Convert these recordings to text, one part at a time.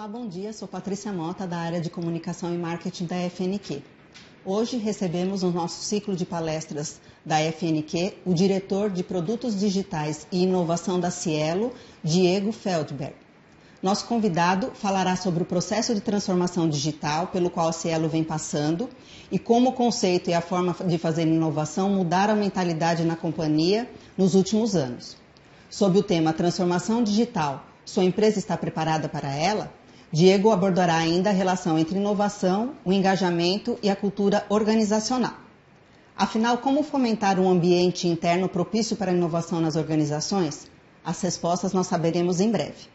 Olá, bom dia. Sou Patrícia Mota, da área de Comunicação e Marketing da FNQ. Hoje recebemos no nosso ciclo de palestras da FNQ o diretor de Produtos Digitais e Inovação da Cielo, Diego Feldberg. Nosso convidado falará sobre o processo de transformação digital pelo qual a Cielo vem passando e como o conceito e a forma de fazer inovação mudaram a mentalidade na companhia nos últimos anos. Sob o tema Transformação Digital, sua empresa está preparada para ela? Diego abordará ainda a relação entre inovação, o engajamento e a cultura organizacional. Afinal, como fomentar um ambiente interno propício para a inovação nas organizações? As respostas nós saberemos em breve.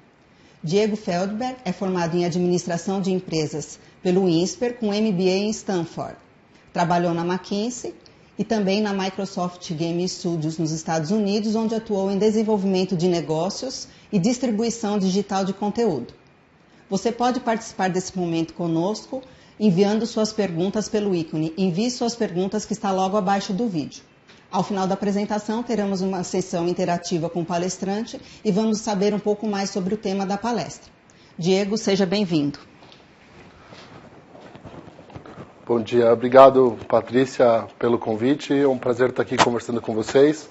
Diego Feldberg é formado em Administração de Empresas pelo INSPER com MBA em Stanford. Trabalhou na McKinsey e também na Microsoft Game Studios nos Estados Unidos, onde atuou em desenvolvimento de negócios e distribuição digital de conteúdo. Você pode participar desse momento conosco enviando suas perguntas pelo ícone. Envie suas perguntas que está logo abaixo do vídeo. Ao final da apresentação, teremos uma sessão interativa com o palestrante e vamos saber um pouco mais sobre o tema da palestra. Diego, seja bem-vindo. Bom dia. Obrigado, Patrícia, pelo convite. É um prazer estar aqui conversando com vocês.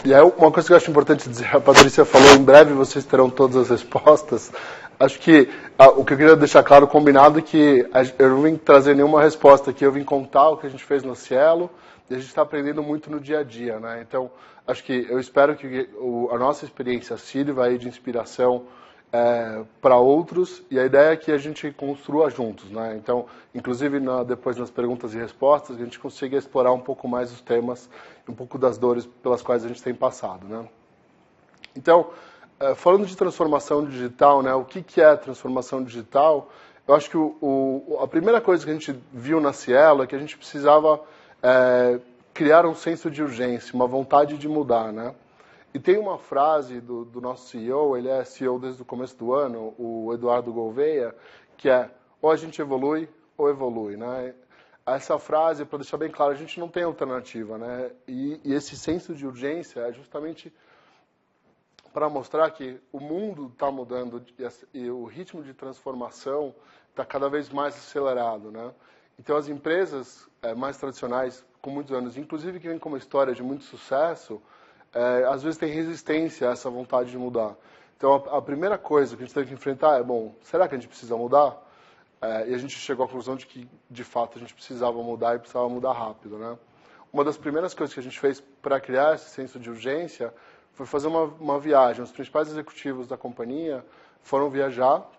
E é uma coisa que eu acho importante dizer, a Patrícia falou, em breve vocês terão todas as respostas. Acho que o que eu queria deixar claro, combinado, é que eu não vim trazer nenhuma resposta aqui, eu vim contar o que a gente fez no Cielo, e a gente está aprendendo muito no dia a dia, né? Então, acho que eu espero que a nossa experiência sirva aí de inspiração para outros, e a ideia é que a gente construa juntos, né? Então, inclusive depois nas perguntas e respostas, a gente consiga explorar um pouco mais os temas, um pouco das dores pelas quais a gente tem passado, né? Então, falando de transformação digital, né? O que é transformação digital? Eu acho que a primeira coisa que a gente viu na Cielo é que a gente precisava criar um senso de urgência, uma vontade de mudar, né? E tem uma frase do nosso CEO, ele é CEO desde o começo do ano, o Eduardo Gouveia, que é, ou a gente evolui, ou evolui, né? Essa frase, para deixar bem claro, a gente não tem alternativa, né? E esse senso de urgência é justamente para mostrar que o mundo está mudando e o ritmo de transformação está cada vez mais acelerado, né? Então, as empresas mais tradicionais, com muitos anos, inclusive que vêm com uma história de muito sucesso, às vezes tem resistência a essa vontade de mudar. Então, a primeira coisa que a gente teve que enfrentar é, bom, será que a gente precisa mudar? E a gente chegou à conclusão de que, de fato, a gente precisava mudar e precisava mudar rápido, né? Uma das primeiras coisas que a gente fez para criar esse senso de urgência foi fazer uma viagem. Os principais executivos da companhia foram viajar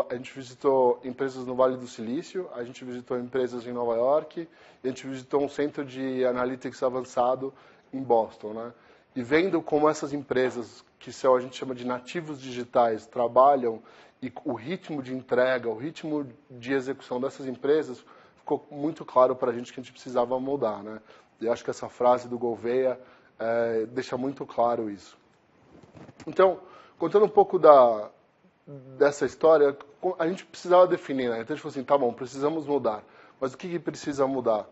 a gente visitou empresas no Vale do Silício, a gente visitou empresas em Nova York, e a gente visitou um centro de analytics avançado em Boston, né? E vendo como essas empresas, que a gente chama de nativos digitais, trabalham e o ritmo de entrega, o ritmo de execução dessas empresas, ficou muito claro para a gente que a gente precisava mudar, né? E acho que essa frase do Gouveia deixa muito claro isso. Então, contando um pouco dessa história, a gente precisava definir, né? Então a gente falou assim, tá bom, precisamos mudar, mas o que precisa mudar?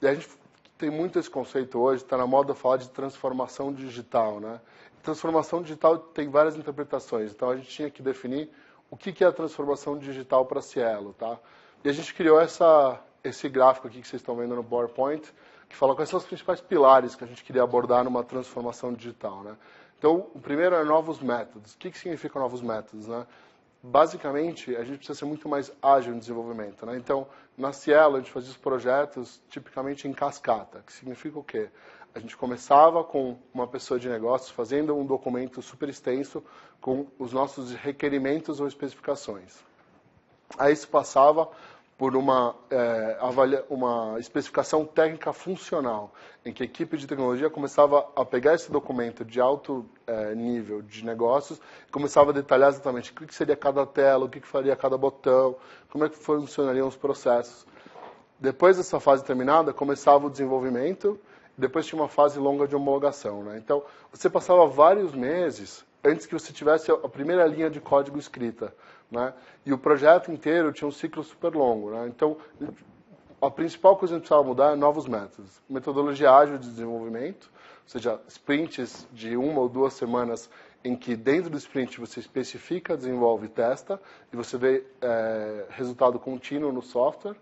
E a gente tem muito esse conceito hoje, está na moda falar de transformação digital, né? Transformação digital tem várias interpretações, então a gente tinha que definir o que é a transformação digital para a Cielo, tá? E a gente criou esse gráfico aqui que vocês estão vendo no PowerPoint, que fala quais são os principais pilares que a gente queria abordar numa transformação digital, né? Então, o primeiro é novos métodos. O que significa novos métodos, né? Basicamente, a gente precisa ser muito mais ágil no desenvolvimento, né? Então, na Cielo, a gente fazia os projetos tipicamente em cascata, que significa o quê? A gente começava com uma pessoa de negócios fazendo um documento super extenso com os nossos requerimentos ou especificações. Aí isso passava por uma especificação técnica funcional, em que a equipe de tecnologia começava a pegar esse documento de alto nível de negócios e começava a detalhar exatamente o que seria cada tela, o que faria cada botão, como é que funcionariam os processos. Depois dessa fase terminada, começava o desenvolvimento, depois tinha uma fase longa de homologação, né? Então, você passava vários meses antes que você tivesse a primeira linha de código escrita, né? E o projeto inteiro tinha um ciclo super longo, né? Então, a principal coisa que a gente precisava mudar é novos métodos. Metodologia ágil de desenvolvimento, ou seja, sprints de 1 ou 2 semanas em que dentro do sprint você especifica, desenvolve e testa, e você vê resultado contínuo no software.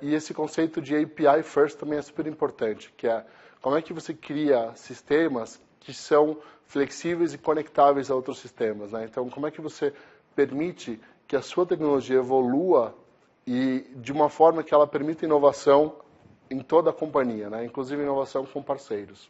E esse conceito de API First também é super importante, que é como é que você cria sistemas que são flexíveis e conectáveis a outros sistemas, né? Então, como é que você permite que a sua tecnologia evolua e de uma forma que ela permita inovação em toda a companhia, né? Inclusive inovação com parceiros.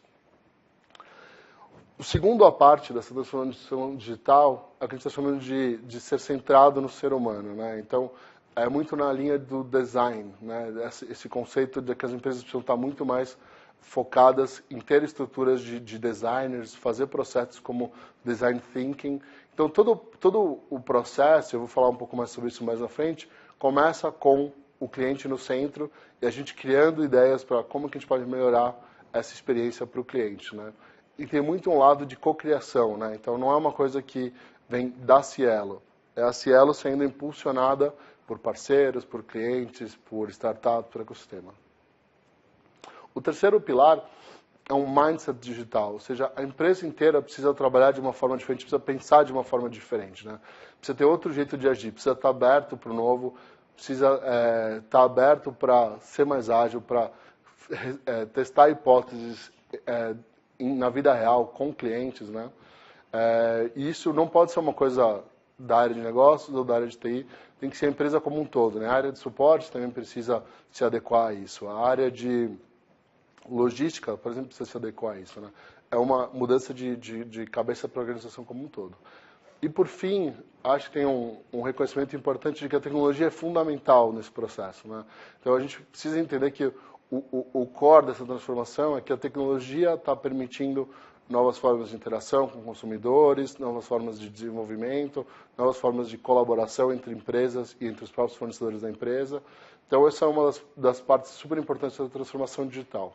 O segundo a parte dessa transformação digital é o que a gente está chamando de ser centrado no ser humano, né? Então, é muito na linha do design, né? Esse conceito de que as empresas precisam estar muito mais focadas em ter estruturas de designers, fazer processos como design thinking. Então, todo o processo, eu vou falar um pouco mais sobre isso mais na frente, começa com o cliente no centro e a gente criando ideias para como que a gente pode melhorar essa experiência para o cliente, né? E tem muito um lado de cocriação, né? Então, não é uma coisa que vem da Cielo. É a Cielo sendo impulsionada por parceiros, por clientes, por startups, por ecossistema. O terceiro pilar é um mindset digital, ou seja, a empresa inteira precisa trabalhar de uma forma diferente, precisa pensar de uma forma diferente, né? Precisa ter outro jeito de agir, precisa estar aberto para o novo, precisa estar aberto para ser mais ágil, para testar hipóteses na vida real com clientes, né? E isso não pode ser uma coisa da área de negócios ou da área de TI, tem que ser a empresa como um todo, né? A área de suporte também precisa se adequar a isso. A área de logística, por exemplo, precisa se adequar a isso, né? É uma mudança de cabeça para a organização como um todo. E, por fim, acho que tem um reconhecimento importante de que a tecnologia é fundamental nesse processo, né? Então, a gente precisa entender que o core dessa transformação é que a tecnologia está permitindo novas formas de interação com consumidores, novas formas de desenvolvimento, novas formas de colaboração entre empresas e entre os próprios fornecedores da empresa. Então, essa é uma das partes super importantes da transformação digital.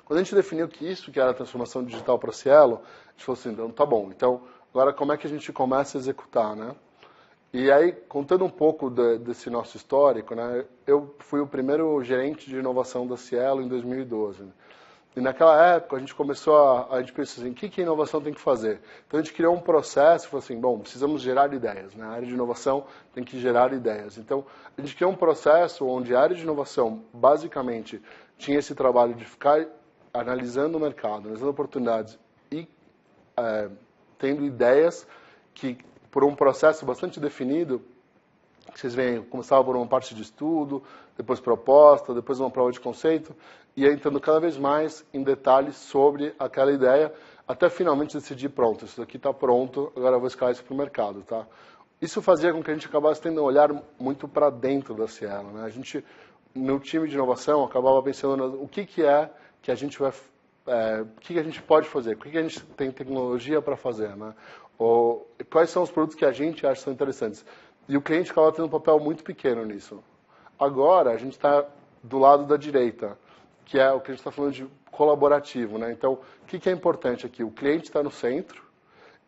Quando a gente definiu que era a transformação digital para a Cielo, a gente falou assim, então, tá bom, então, agora como é que a gente começa a executar, né? E aí, contando um pouco desse nosso histórico, né, eu fui o primeiro gerente de inovação da Cielo em 2012. Né? E naquela época a gente começou a gente pensou assim, o que a inovação tem que fazer? Então a gente criou um processo e falou assim, bom, precisamos gerar ideias, né? A área de inovação tem que gerar ideias. Então a gente criou um processo onde a área de inovação basicamente tinha esse trabalho de ficar analisando o mercado, analisando oportunidades e tendo ideias que, por um processo bastante definido, vocês veem, começava por uma parte de estudo, depois proposta, depois uma prova de conceito, e aí entrando cada vez mais em detalhes sobre aquela ideia, até finalmente decidir, pronto, isso daqui está pronto, agora eu vou escalar isso para o mercado, tá? Isso fazia com que a gente acabasse tendo um olhar muito para dentro da Cielo, né? A gente, no time de inovação, acabava pensando o que é que a gente vai, o que a gente pode fazer, o que a gente tem tecnologia para fazer, né? Ou quais são os produtos que a gente acha que são interessantes. E o cliente acaba tendo um papel muito pequeno nisso. Agora, a gente está do lado da direita, que é o que a gente está falando de colaborativo, né? Então, o que é importante aqui? O cliente está no centro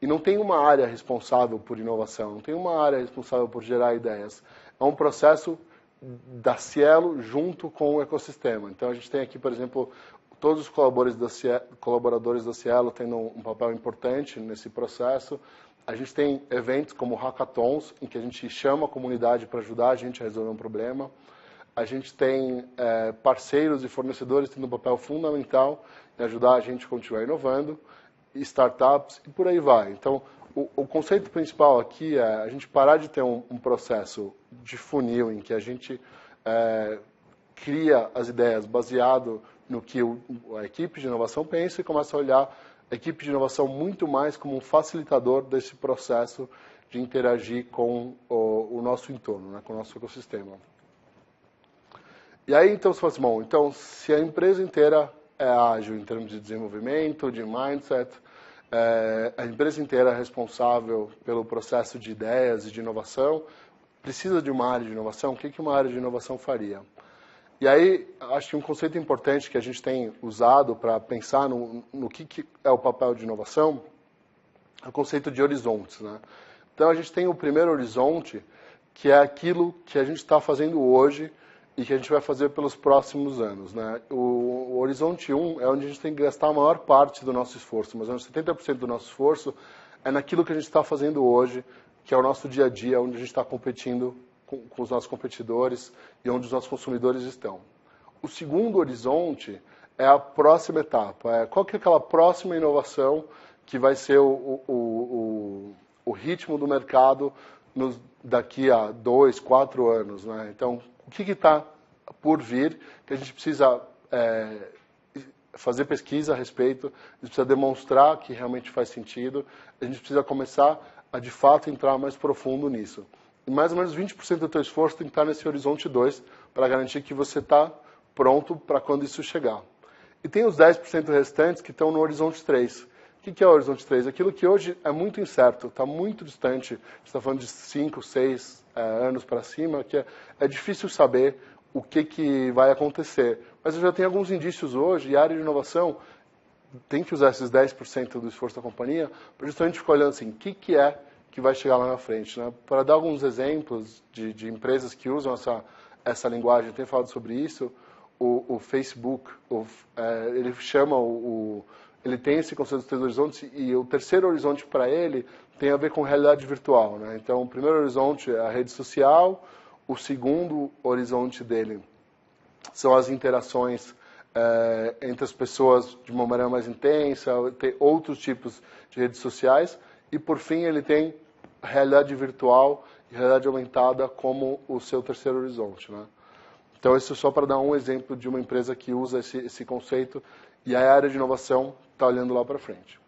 e não tem uma área responsável por inovação, não tem uma área responsável por gerar ideias. É um processo da Cielo junto com o ecossistema. Então, a gente tem aqui, por exemplo, todos os colaboradores da Cielo tendo um papel importante nesse processo. A gente tem eventos como hackathons, em que a gente chama a comunidade para ajudar a gente a resolver um problema. A gente tem parceiros e fornecedores tendo um papel fundamental em ajudar a gente a continuar inovando, startups e por aí vai. Então, o conceito principal aqui é a gente parar de ter um processo de funil em que a gente cria as ideias baseado no que a equipe de inovação pensa e começa a olhar a equipe de inovação muito mais como um facilitador desse processo de interagir com o nosso entorno, né, com o nosso ecossistema. E aí, então, você fala assim, bom, então, se a empresa inteira é ágil em termos de desenvolvimento, de mindset, a empresa inteira é responsável pelo processo de ideias e de inovação, precisa de uma área de inovação, o que uma área de inovação faria? E aí, acho que um conceito importante que a gente tem usado para pensar no que é o papel de inovação é o conceito de horizontes, né? Então, a gente tem o primeiro horizonte, que é aquilo que a gente está fazendo hoje e que a gente vai fazer pelos próximos anos, né? O Horizonte 1 é onde a gente tem que gastar a maior parte do nosso esforço, mas 70% do nosso esforço é naquilo que a gente está fazendo hoje, que é o nosso dia a dia, onde a gente está competindo com os nossos competidores e onde os nossos consumidores estão. O segundo horizonte é a próxima etapa, qual que é aquela próxima inovação que vai ser o ritmo do mercado daqui a 2, 4 anos, né? Então, o que está por vir, que a gente precisa fazer pesquisa a respeito, a gente precisa demonstrar que realmente faz sentido, a gente precisa começar a, de fato, entrar mais profundo nisso. E mais ou menos 20% do teu esforço tem que estar nesse horizonte 2, para garantir que você está pronto para quando isso chegar. E tem os 10% restantes que estão no horizonte 3. O que é o horizonte 3? Aquilo que hoje é muito incerto, está muito distante, a gente está falando de 5, 6 anos para cima, que é difícil saber o que vai acontecer. Mas eu já tenho alguns indícios hoje, e a área de inovação tem que usar esses 10% do esforço da companhia para justamente ficar olhando assim, o que é que vai chegar lá na frente, né? Para dar alguns exemplos de empresas que usam essa linguagem, eu tenho falado sobre isso, o Facebook, ele chama ele tem esse conceito dos 3 horizontes e o terceiro horizonte para ele tem a ver com realidade virtual, né? Então, o primeiro horizonte é a rede social, o segundo horizonte dele são as interações entre as pessoas de uma maneira mais intensa, tem outros tipos de redes sociais e, por fim, ele tem realidade virtual e realidade aumentada como o seu terceiro horizonte, né? Então, isso é só para dar um exemplo de uma empresa que usa esse conceito e a área de inovação está olhando lá para frente.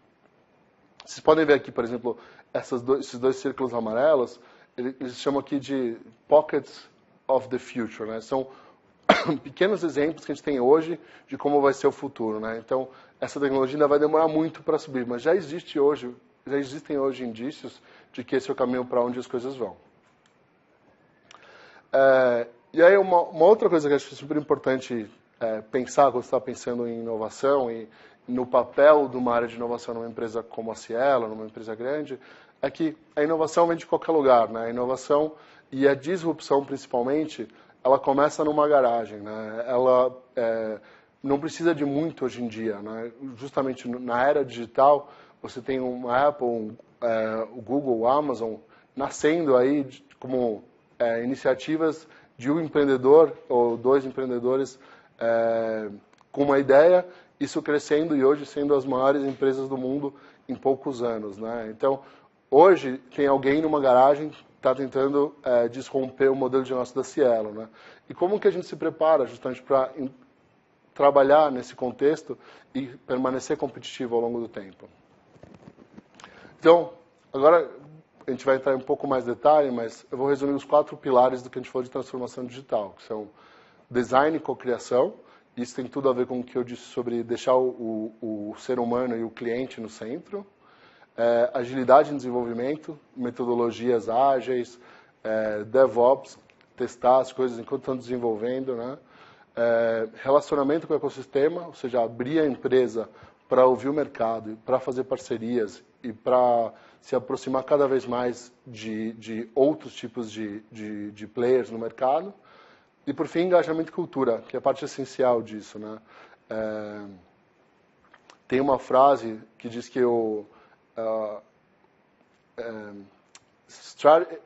Vocês podem ver aqui, por exemplo, esses dois círculos amarelos, eles chamam aqui de Pockets of the Future, né? São pequenos exemplos que a gente tem hoje de como vai ser o futuro, né? Então, essa tecnologia ainda vai demorar muito para subir, mas já existem hoje indícios de que esse é o caminho para onde as coisas vão. E aí, uma outra coisa que eu acho super importante pensar quando você está pensando em inovação e no papel de uma área de inovação numa empresa como a Cielo, numa empresa grande, é que a inovação vem de qualquer lugar, né? A inovação e a disrupção, principalmente, ela começa numa garagem, né? Ela não precisa de muito hoje em dia, né? Justamente na era digital, você tem uma Apple, o Google, o Amazon, nascendo aí como iniciativas de um empreendedor ou 2 empreendedores com uma ideia, isso crescendo e hoje sendo as maiores empresas do mundo em poucos anos, né? Então, hoje tem alguém numa garagem que está tentando desromper o modelo de negócio da Cielo, né? E como que a gente se prepara justamente para trabalhar nesse contexto e permanecer competitivo ao longo do tempo? Então, agora a gente vai entrar em um pouco mais detalhe, mas eu vou resumir os 4 pilares do que a gente falou de transformação digital, que são design e cocriação. Isso tem tudo a ver com o que eu disse sobre deixar o ser humano e o cliente no centro. Agilidade em desenvolvimento, metodologias ágeis, DevOps, testar as coisas enquanto estão desenvolvendo, né? Relacionamento com o ecossistema, ou seja, abrir a empresa para ouvir o mercado, para fazer parcerias e para se aproximar cada vez mais de outros tipos de players no mercado. E, por fim, engajamento e cultura, que é a parte essencial disso, né? Tem uma frase que diz que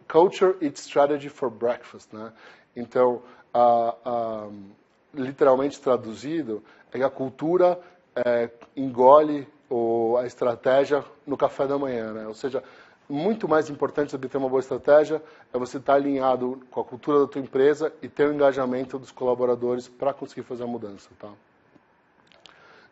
culture eats strategy for breakfast, né? Então, literalmente traduzido, é que a cultura engole a estratégia no café da manhã, né? Ou seja, muito mais importante do que ter uma boa estratégia é você estar alinhado com a cultura da tua empresa e ter o engajamento dos colaboradores para conseguir fazer a mudança, tá?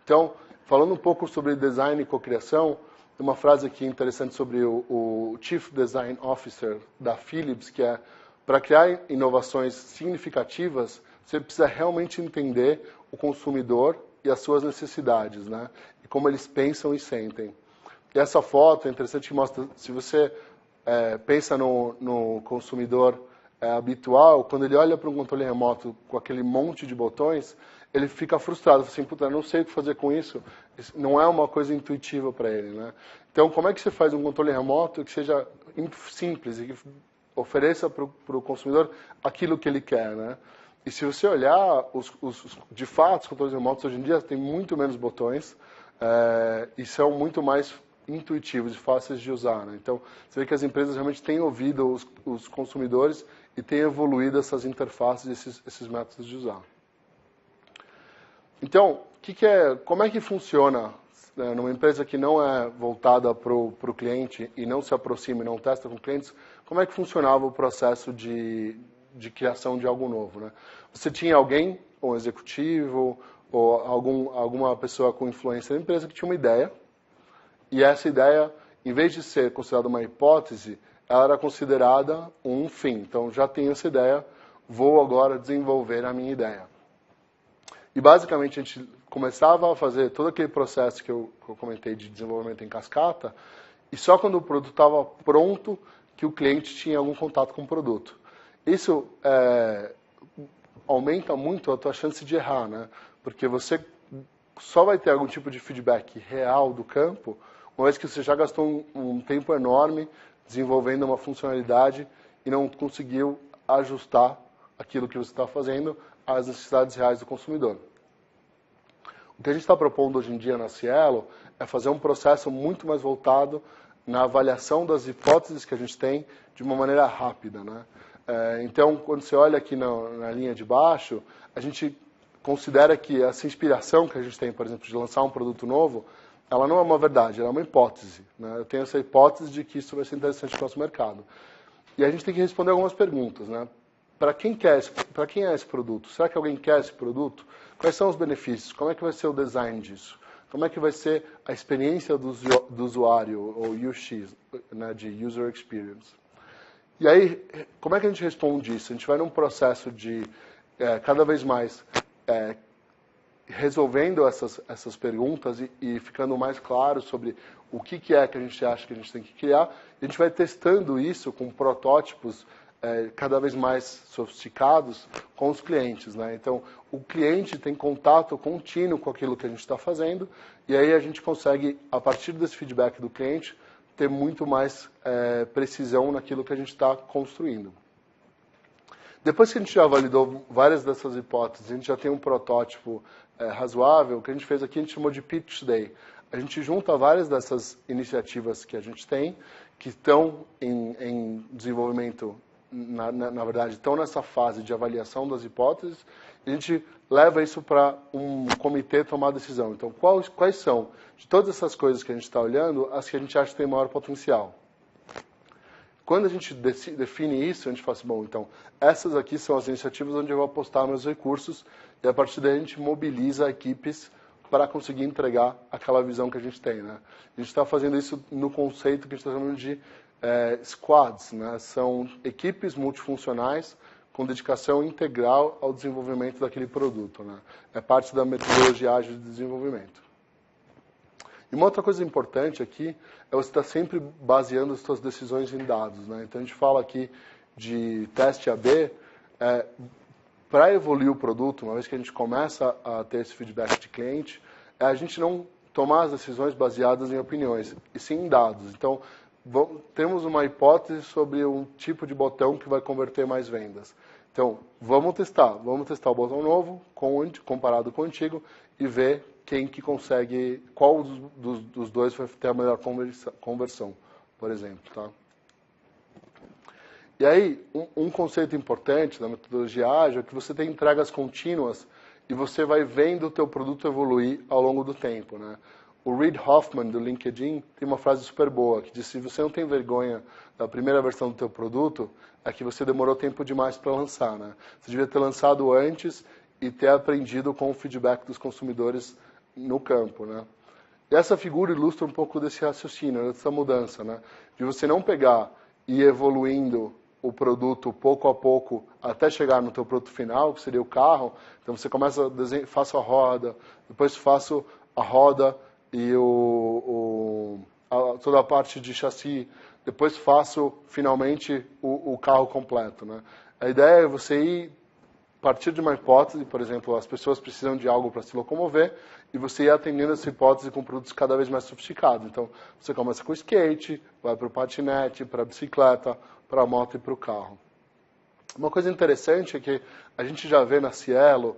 Então, falando um pouco sobre design e cocriação, tem uma frase aqui interessante sobre o Chief Design Officer da Philips, que é: para criar inovações significativas, você precisa realmente entender o consumidor e as suas necessidades, né? E como eles pensam e sentem. E essa foto é interessante que mostra, se você pensa no consumidor habitual, quando ele olha para um controle remoto com aquele monte de botões, ele fica frustrado, assim, puta, não sei o que fazer com isso, não é uma coisa intuitiva para ele, né? Então, como é que você faz um controle remoto que seja simples e que ofereça para o consumidor aquilo que ele quer, né? E se você olhar, de fato, os controles remotos hoje em dia têm muito menos botões e são muito mais intuitivos e fáceis de usar, né? Então, você vê que as empresas realmente têm ouvido os consumidores e têm evoluído essas interfaces, esses métodos de usar. Então, como é que funciona, né, numa empresa que não é voltada para o cliente e não se aproxima e não testa com clientes, como é que funcionava o processo de criação de algo novo, né? Você tinha alguém, um executivo, ou alguma pessoa com influência na empresa que tinha uma ideia, e essa ideia, em vez de ser considerada uma hipótese, ela era considerada um fim. Então, já tenho essa ideia, vou agora desenvolver a minha ideia. E, basicamente, a gente começava a fazer todo aquele processo que eu comentei de desenvolvimento em cascata, e só quando o produto estava pronto que o cliente tinha algum contato com o produto. Isso aumenta muito a tua chance de errar, né? Porque você só vai ter algum tipo de feedback real do campo uma vez que você já gastou um tempo enorme desenvolvendo uma funcionalidade e não conseguiu ajustar aquilo que você está fazendo às necessidades reais do consumidor. O que a gente está propondo hoje em dia na Cielo é fazer um processo muito mais voltado na avaliação das hipóteses que a gente tem de uma maneira rápida, né? Então, quando você olha aqui na linha de baixo, a gente considera que essa inspiração que a gente tem, por exemplo, de lançar um produto novo, ela não é uma verdade, ela é uma hipótese, né? Eu tenho essa hipótese de que isso vai ser interessante para o nosso mercado. E a gente tem que responder algumas perguntas, né? Para quem é esse produto? Será que alguém quer esse produto? Quais são os benefícios? Como é que vai ser o design disso? Como é que vai ser a experiência do usuário, ou UX, né, de User Experience? E aí, como é que a gente responde isso? A gente vai num processo de, cada vez mais, resolvendo essas perguntas e ficando mais claro sobre o que é que a gente acha que a gente tem que criar. E a gente vai testando isso com protótipos cada vez mais sofisticados com os clientes, né? Então, o cliente tem contato contínuo com aquilo que a gente está fazendo e aí a gente consegue, a partir desse feedback do cliente, ter muito mais precisão naquilo que a gente está construindo. Depois que a gente já validou várias dessas hipóteses, a gente já tem um protótipo razoável, o que a gente fez aqui a gente chamou de Pitch Day. A gente junta várias dessas iniciativas que a gente tem, que estão em desenvolvimento, na verdade, estão nessa fase de avaliação das hipóteses, e a gente leva isso para um comitê tomar decisão. Então, quais são, de todas essas coisas que a gente está olhando, as que a gente acha que tem maior potencial? Quando a gente define isso, a gente fala assim, bom, então, essas aqui são as iniciativas onde eu vou apostar meus recursos, e a partir daí a gente mobiliza equipes para conseguir entregar aquela visão que a gente tem, né? A gente está fazendo isso no conceito que a gente está chamando de squads, né? São equipes multifuncionais com dedicação integral ao desenvolvimento daquele produto, né? É parte da metodologia ágil de desenvolvimento. E uma outra coisa importante aqui é você estar sempre baseando as suas decisões em dados, né? Então a gente fala aqui de teste AB, para evoluir o produto, uma vez que a gente começa a ter esse feedback de cliente, a gente não tomar as decisões baseadas em opiniões, e sim em dados. Então, temos uma hipótese sobre um tipo de botão que vai converter mais vendas. Então, vamos testar o botão novo comparado com o antigo e ver quem que consegue, qual dos dois vai ter a melhor conversão, por exemplo, tá? E aí, um conceito importante da metodologia ágil é que você tem entregas contínuas e você vai vendo o teu produto evoluir ao longo do tempo, né? O Reid Hoffman, do LinkedIn, tem uma frase super boa, que diz, se você não tem vergonha da primeira versão do teu produto, é que você demorou tempo demais para lançar, né? Você devia ter lançado antes e ter aprendido com o feedback dos consumidores no campo, né? E essa figura ilustra um pouco desse raciocínio, dessa mudança, né? De você não pegar e ir evoluindo o produto pouco a pouco até chegar no teu produto final, que seria o carro. Então você começa a desenhar, faço a roda, depois faço a roda e toda a parte de chassi, depois faço finalmente o carro completo, né? A ideia é você ir a partir de uma hipótese, por exemplo, as pessoas precisam de algo para se locomover, e você ir atendendo essa hipótese com produtos cada vez mais sofisticados. Então, você começa com o skate, vai para o patinete, para a bicicleta, para a moto e para o carro. Uma coisa interessante é que a gente já vê na Cielo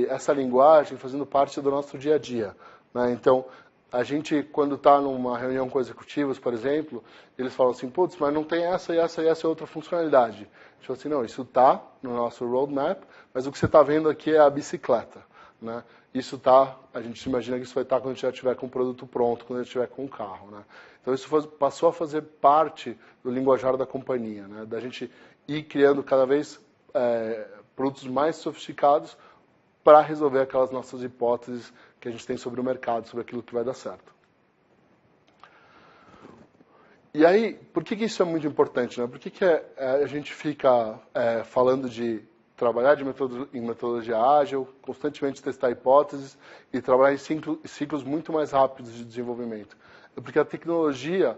essa linguagem fazendo parte do nosso dia a dia, né? Então, a gente, quando está numa reunião com executivos, por exemplo, eles falam assim, putz, mas não tem essa e essa e essa outra funcionalidade. A gente fala assim, não, isso está no nosso roadmap, mas o que você está vendo aqui é a bicicleta, né? Isso está, a gente imagina que isso vai estar quando a gente já estiver com o produto pronto, quando a gente estiver com o carro, né? Então, isso passou a fazer parte do linguajar da companhia, né? Da gente ir criando cada vez produtos mais sofisticados para resolver aquelas nossas hipóteses que a gente tem sobre o mercado, sobre aquilo que vai dar certo. E aí, por que isso é muito importante, né? Por que a gente fica falando de trabalhar em metodologia ágil, constantemente testar hipóteses e trabalhar em ciclos muito mais rápidos de desenvolvimento? É porque a tecnologia,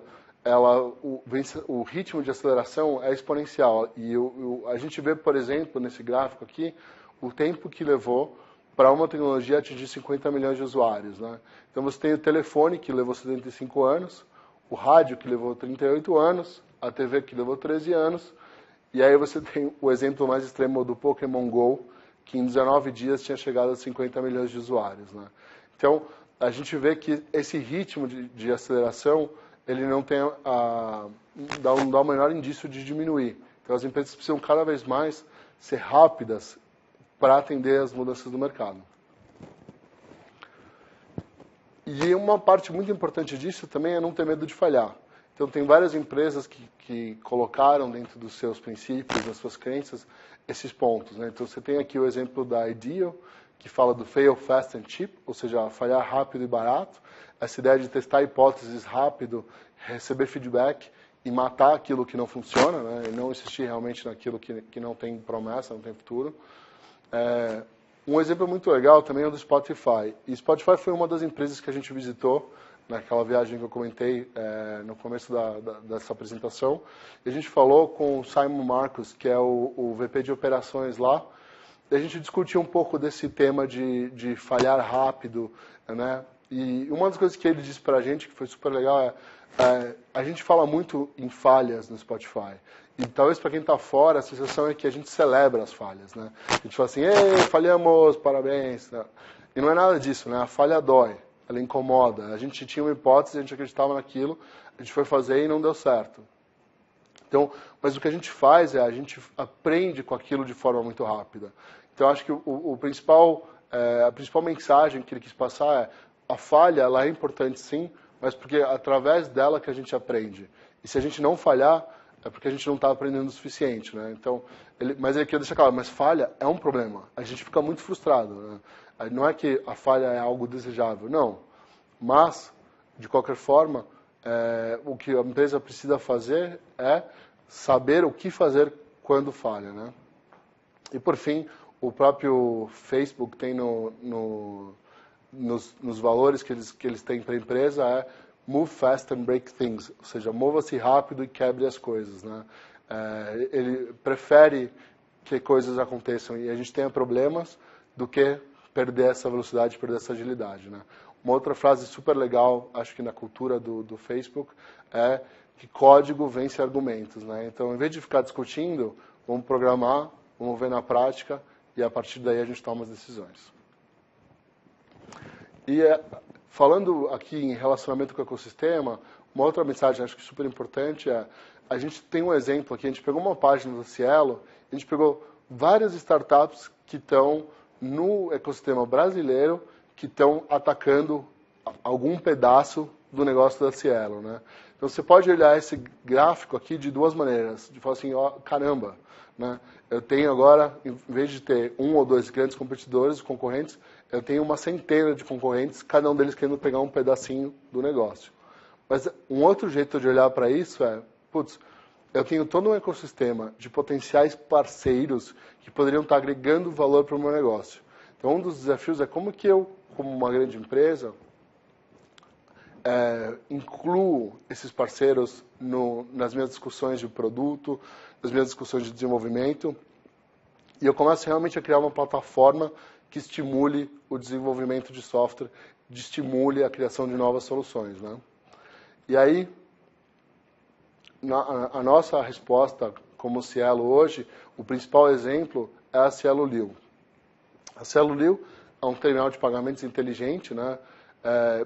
o ritmo de aceleração é exponencial. E a gente vê, por exemplo, nesse gráfico aqui, o tempo que levou para uma tecnologia atingir 50 milhões de usuários, né? Então você tem o telefone, que levou 75 anos, o rádio, que levou 38 anos, a TV, que levou 13 anos, e aí você tem o exemplo mais extremo do Pokémon GO, que em 19 dias tinha chegado a 50 milhões de usuários, né? Então, a gente vê que esse ritmo de aceleração, ele não dá o menor indício de diminuir. Então, as empresas precisam cada vez mais ser rápidas para atender as mudanças do mercado. E uma parte muito importante disso também é não ter medo de falhar. Então, tem várias empresas que colocaram dentro dos seus princípios, das suas crenças, esses pontos, né? Então, você tem aqui o exemplo da IDEO, que fala do fail fast and cheap, ou seja, falhar rápido e barato. Essa ideia de testar hipóteses rápido, receber feedback e matar aquilo que não funciona, né? E não insistir realmente naquilo que não tem promessa, não tem futuro. Um exemplo muito legal também é o do Spotify. E Spotify foi uma das empresas que a gente visitou naquela viagem que eu comentei no começo dessa apresentação. E a gente falou com o Simon Marcos, que é o VP de operações lá, e a gente discutiu um pouco desse tema de falhar rápido, né? E uma das coisas que ele disse para a gente, que foi super legal, a gente fala muito em falhas no Spotify. E talvez para quem está fora, a sensação é que a gente celebra as falhas, né? A gente fala assim, ei, falhamos, parabéns. E não é nada disso, né? A falha dói, ela incomoda. A gente tinha uma hipótese, a gente acreditava naquilo, a gente foi fazer e não deu certo. Então, mas o que a gente faz a gente aprende com aquilo de forma muito rápida. Então, acho que a principal mensagem que ele quis passar a falha, ela é importante sim, mas porque é através dela que a gente aprende. E se a gente não falhar, é porque a gente não está aprendendo o suficiente, né? Então, mas ele queria deixar claro, mas falha é um problema. A gente fica muito frustrado, né? Não é que a falha é algo desejável, não. Mas, de qualquer forma, o que a empresa precisa fazer é saber o que fazer quando falha, né? E, por fim, o próprio Facebook tem nos valores que eles têm para a empresa move fast and break things, ou seja, mova-se rápido e quebre as coisas, né? Ele prefere que coisas aconteçam e a gente tenha problemas do que perder essa velocidade, perder essa agilidade, né? Uma outra frase super legal, acho que na cultura do Facebook, é que código vence argumentos, né? Então, em vez de ficar discutindo, vamos programar, vamos ver na prática e a partir daí a gente toma as decisões. E falando aqui em relacionamento com o ecossistema, uma outra mensagem acho que super importante a gente tem um exemplo aqui, a gente pegou uma página do Cielo, a gente pegou várias startups que estão no ecossistema brasileiro, que estão atacando algum pedaço do negócio da Cielo, né? Então você pode olhar esse gráfico aqui de duas maneiras, de falar assim, ó, caramba, né? Eu tenho agora, em vez de ter um ou dois grandes competidores, concorrentes, eu tenho uma centena de concorrentes, cada um deles querendo pegar um pedacinho do negócio. Mas um outro jeito de olhar para isso putz, eu tenho todo um ecossistema de potenciais parceiros que poderiam estar agregando valor para o meu negócio. Então, um dos desafios é como que eu, como uma grande empresa, incluo esses parceiros nas minhas discussões de produto, nas minhas discussões de desenvolvimento, e eu começo realmente a criar uma plataforma que estimule o desenvolvimento de software, estimule a criação de novas soluções, né? E aí, a nossa resposta como Cielo hoje, o principal exemplo é a Cielo Leo. A Cielo Leo é um terminal de pagamentos inteligente, né,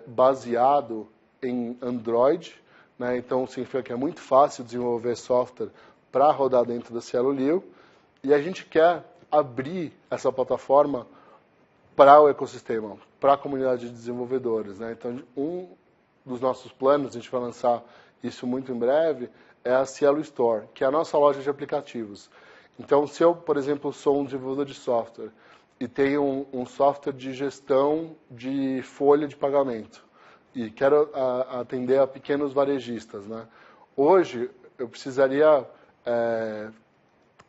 baseado em Android, né, então significa que é muito fácil desenvolver software para rodar dentro da Cielo Leo, e a gente quer abrir essa plataforma para o ecossistema, para a comunidade de desenvolvedores, né. Então, um dos nossos planos, a gente vai lançar isso muito em breve, é a Cielo Store, que é a nossa loja de aplicativos. Então, se eu, por exemplo, sou um desenvolvedor de software e tenho um software de gestão de folha de pagamento e quero atender a pequenos varejistas, né? Hoje, eu precisaria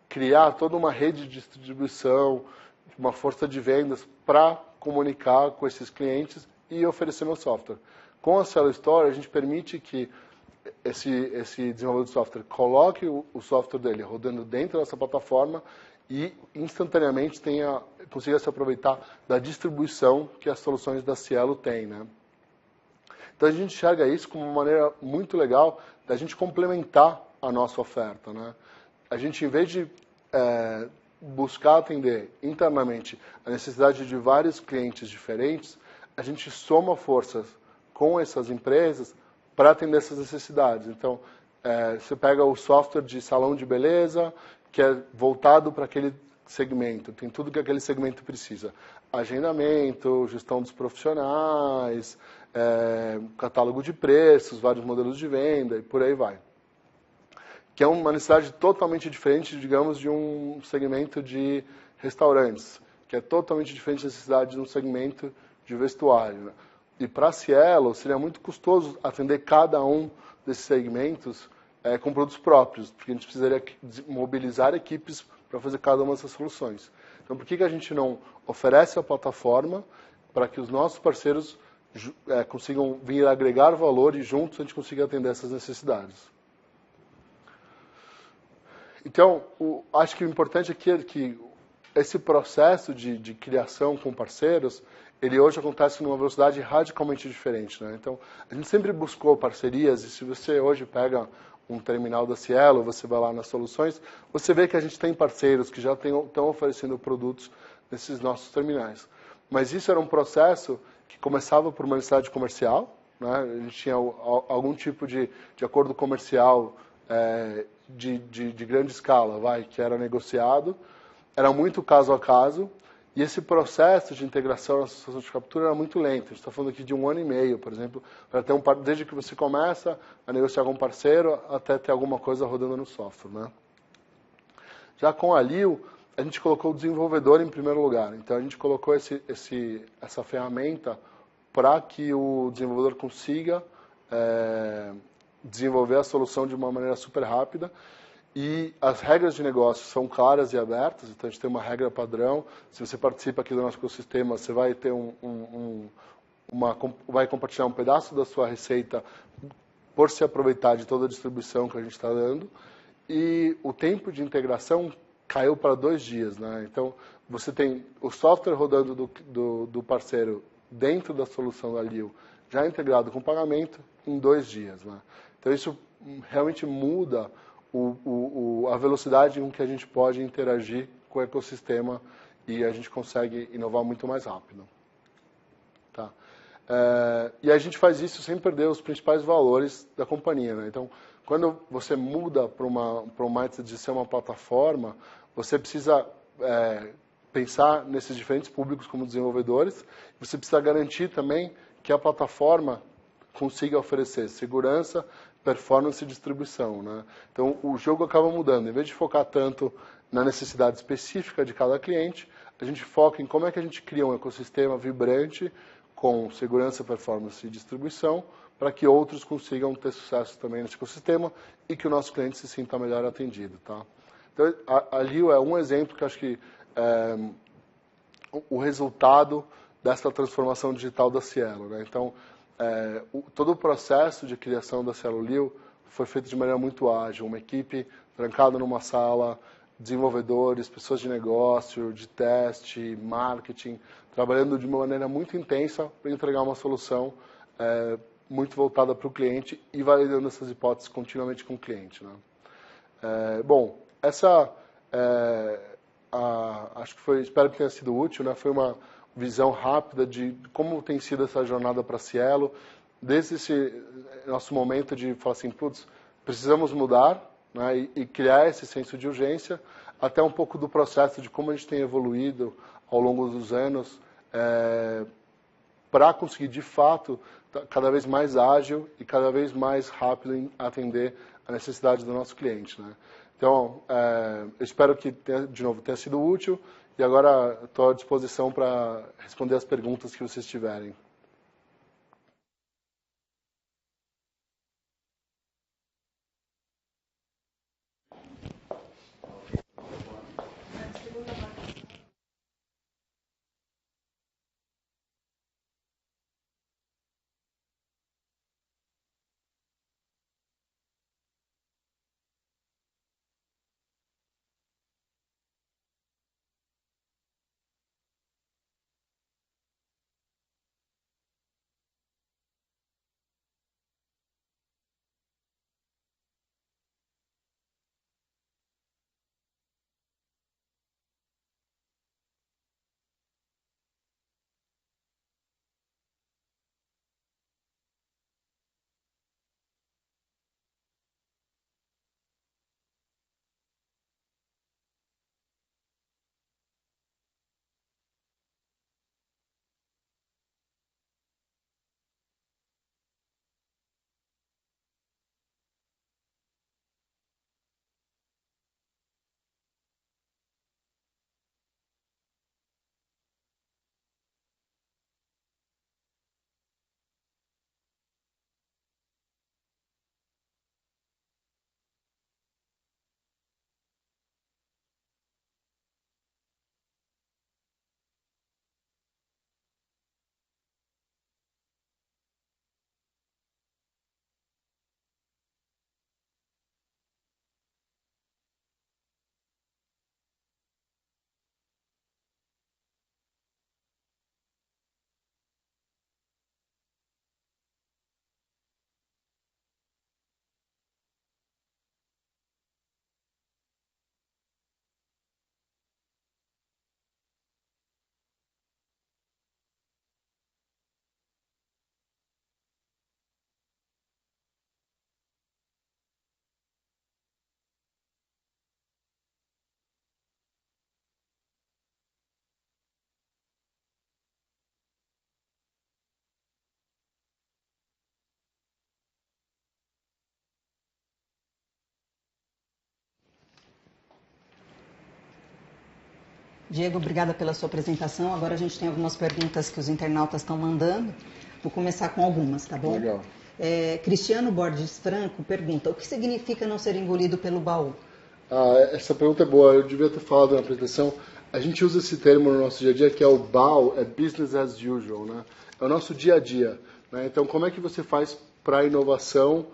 criar toda uma rede de distribuição, uma força de vendas para comunicar com esses clientes e oferecer meu software. Com a Cielo Store, a gente permite que esse desenvolvedor de software coloque o software dele rodando dentro dessa plataforma e instantaneamente consiga se aproveitar da distribuição que as soluções da Cielo têm, né? Então a gente enxerga isso como uma maneira muito legal da gente complementar a nossa oferta, né? A gente, em vez de buscar atender internamente a necessidade de vários clientes diferentes, a gente soma forças com essas empresas para atender essas necessidades. Então, você pega o software de salão de beleza, que é voltado para aquele segmento, tem tudo que aquele segmento precisa. Agendamento, gestão dos profissionais, catálogo de preços, vários modelos de venda e por aí vai. Que é uma necessidade totalmente diferente, digamos, de um segmento de restaurantes, que é totalmente diferente da necessidade de um segmento de vestuário, né? E para a Cielo seria muito custoso atender cada um desses segmentos com produtos próprios, porque a gente precisaria mobilizar equipes para fazer cada uma dessas soluções. Então, por que a gente não oferece a plataforma para que os nossos parceiros consigam vir agregar valor e juntos a gente consiga atender essas necessidades? Então, acho que o importante aqui é que esse processo de criação com parceiros, ele hoje acontece numa velocidade radicalmente diferente, né? Então, a gente sempre buscou parcerias, e se você hoje pega um terminal da Cielo, você vai lá nas soluções, você vê que a gente tem parceiros que já estão oferecendo produtos nesses nossos terminais. Mas isso era um processo que começava por uma necessidade comercial, né? A gente tinha algum tipo de acordo comercial de grande escala, que era negociado, era muito caso a caso, e esse processo de integração na solução de captura era muito lento. A gente está falando aqui de 1 ano e meio, por exemplo, para ter desde que você começa a negociar com um parceiro até ter alguma coisa rodando no software, né? Já com a Leo, a gente colocou o desenvolvedor em primeiro lugar. Então, a gente colocou essa ferramenta para que o desenvolvedor consiga desenvolver a solução de uma maneira super rápida. E as regras de negócio são claras e abertas, então a gente tem uma regra padrão. Se você participa aqui do nosso ecossistema, você vai ter vai compartilhar um pedaço da sua receita por se aproveitar de toda a distribuição que a gente está dando. E o tempo de integração caiu para 2 dias, né? Então, você tem o software rodando do parceiro dentro da solução da Leo, já integrado com pagamento, em 2 dias, né? Então, isso realmente muda a velocidade com que a gente pode interagir com o ecossistema e a gente consegue inovar muito mais rápido. Tá? E a gente faz isso sem perder os principais valores da companhia, né? Então, quando você muda para um mindset de ser uma plataforma, você precisa pensar nesses diferentes públicos como desenvolvedores, você precisa garantir também que a plataforma consiga oferecer segurança, performance e distribuição, né? Então, o jogo acaba mudando. Em vez de focar tanto na necessidade específica de cada cliente, a gente foca em como é que a gente cria um ecossistema vibrante com segurança, performance e distribuição para que outros consigam ter sucesso também nesse ecossistema e que o nosso cliente se sinta melhor atendido, tá? Então, a Leo é um exemplo que acho que o resultado dessa transformação digital da Cielo, né? Então, todo o processo de criação da Cielo Leo foi feito de maneira muito ágil, uma equipe trancada numa sala, desenvolvedores, pessoas de negócio, de teste, marketing, trabalhando de uma maneira muito intensa para entregar uma solução muito voltada para o cliente e validando essas hipóteses continuamente com o cliente, né? Bom, essa, acho que foi, espero que tenha sido útil, né? Foi uma visão rápida de como tem sido essa jornada para a Cielo, desde esse nosso momento de falar assim, putz, precisamos mudar, né? E criar esse senso de urgência, até um pouco do processo de como a gente tem evoluído ao longo dos anos, para conseguir, de fato, cada vez mais ágil e cada vez mais rápido em atender a necessidade do nosso cliente, né? Então, eu espero que, de novo, tenha sido útil e agora estou à disposição para responder as perguntas que vocês tiverem. Diego, obrigada pela sua apresentação. Agora a gente tem algumas perguntas que os internautas estão mandando. Vou começar com algumas, tá bom? Legal. Cristiano Borges Franco pergunta: o que significa não ser engolido pelo baú? Essa pergunta é boa, eu devia ter falado na apresentação. A gente usa esse termo no nosso dia a dia, que é o BAU, é Business as Usual, né? É o nosso dia a dia, né? Então, como é que você faz para a inovação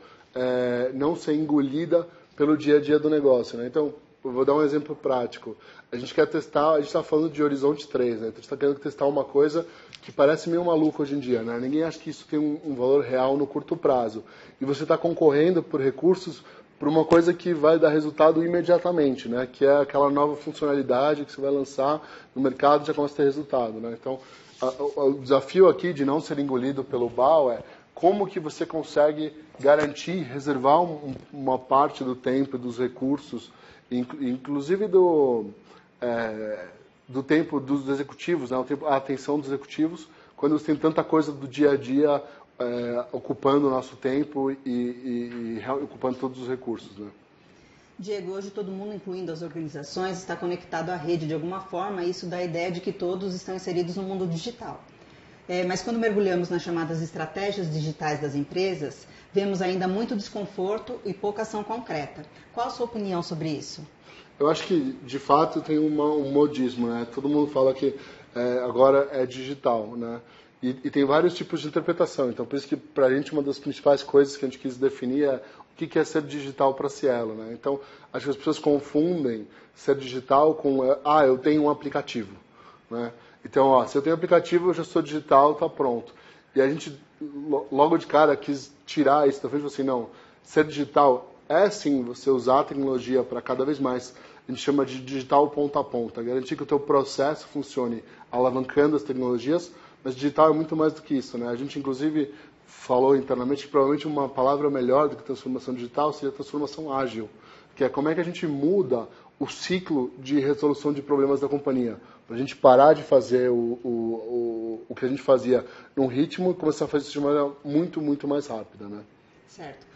não ser engolida pelo dia a dia do negócio, né? Então, eu vou dar um exemplo prático. A gente quer testar, a gente está falando de Horizonte 3, né? Então, a gente está querendo testar uma coisa que parece meio maluco hoje em dia, né? Ninguém acha que isso tem um valor real no curto prazo. E você está concorrendo por recursos para uma coisa que vai dar resultado imediatamente, né? Que é aquela nova funcionalidade que você vai lançar no mercado e já começa a ter resultado, né? Então, o desafio aqui de não ser engolido pelo BAU é como que você consegue garantir, reservar uma parte do tempo, dos recursos, inclusive do tempo dos executivos, né? A atenção dos executivos, quando você tem tanta coisa do dia a dia ocupando o nosso tempo e ocupando todos os recursos, né? Diego, hoje todo mundo, incluindo as organizações, está conectado à rede de alguma forma, e isso dá a ideia de que todos estão inseridos no mundo digital. Mas quando mergulhamos nas chamadas estratégias digitais das empresas, vemos ainda muito desconforto e pouca ação concreta. Qual a sua opinião sobre isso? Eu acho que, de fato, tem um modismo, né? Todo mundo fala que agora é digital, né? E tem vários tipos de interpretação. Então, por isso que, para a gente, uma das principais coisas que a gente quis definir é o que é ser digital para a Cielo, né? Então, acho que as pessoas confundem ser digital com, eu tenho um aplicativo, né? Então, se eu tenho aplicativo, eu já sou digital, está pronto. E a gente, logo de cara, quis tirar isso da frente e falou assim, não, ser digital é sim você usar a tecnologia para cada vez mais, a gente chama de digital ponta a ponta, garantir que o teu processo funcione alavancando as tecnologias, mas digital é muito mais do que isso, né? A gente, inclusive, falou internamente que provavelmente uma palavra melhor do que transformação digital seria transformação ágil, que é como é que a gente muda o ciclo de resolução de problemas da companhia, para a gente parar de fazer o que a gente fazia num ritmo e começar a fazer isso de maneira muito, muito mais rápida, né? Certo.